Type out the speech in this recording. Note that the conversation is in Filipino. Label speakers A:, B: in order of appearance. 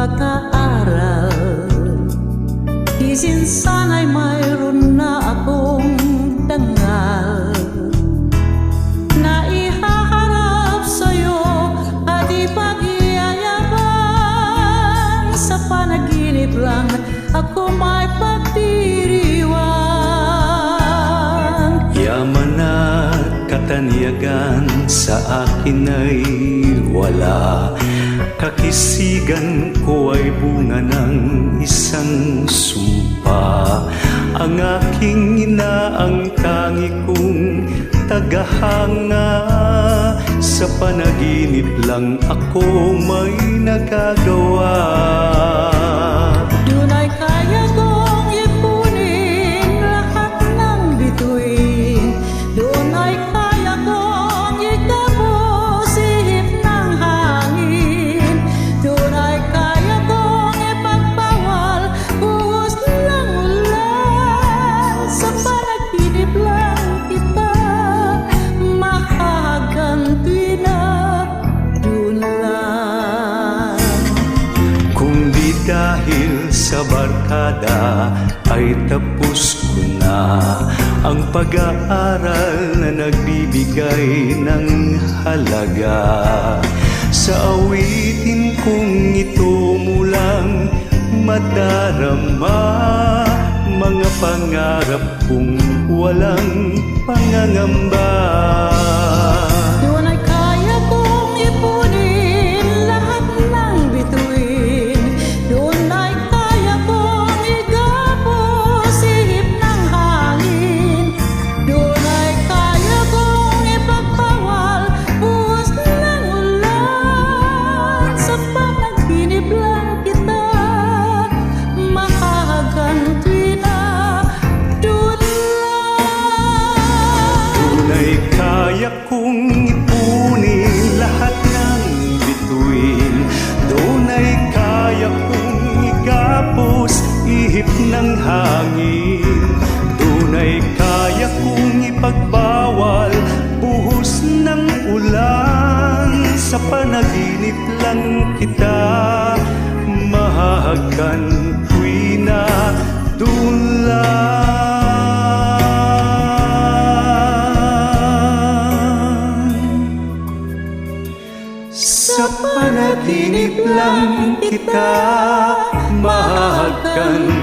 A: pag-aaral. Isinsana'y mayroon na akong dangal na ihaharap sa'yo at ipag-iyayaban. Sa panaginip lang ako may pagdiriwang.
B: Yaman at katanyagan sa akin ay wala. Kakisigan ko ay bunga ng isang sumpa. Ang aking ina ang tangi kong tagahanga. Sa panaginip lang ako may nagagawa.
A: Duna'y kaya kong ipunin lahat ng bituin. Duna'y kaya kong itapos ihip ng hangin. Duna'y kaya kong ipagbawal buhos ng ulan. Sa panaginip lang kita mahaganti na dun lang.
B: Kung di dahil sa barkada ay tapos ko na ang pag-aaral na nagbibigay ng halaga. Sa awitin kong ito mulang madarama mga pangarap kong walang pangangamba.
A: Duna'y kaya kong ipunin lahat ng bituin. Duna'y kaya kong igapos ihip ng hangin. Duna'y kaya kong ipagpawal buhos ng ulan. Sa panaginip lang kita mahaganti na dun lang.
B: Tunay kaya kong ipunin lahat ng bituin. Tunay kaya kong igapos ihip ng hangin. Tunay kaya kong ipagbawal buhos ng ulan. Sa panaginip lang kita mahahaganti na dun lang. Sa panaginip lang kita mahahaganti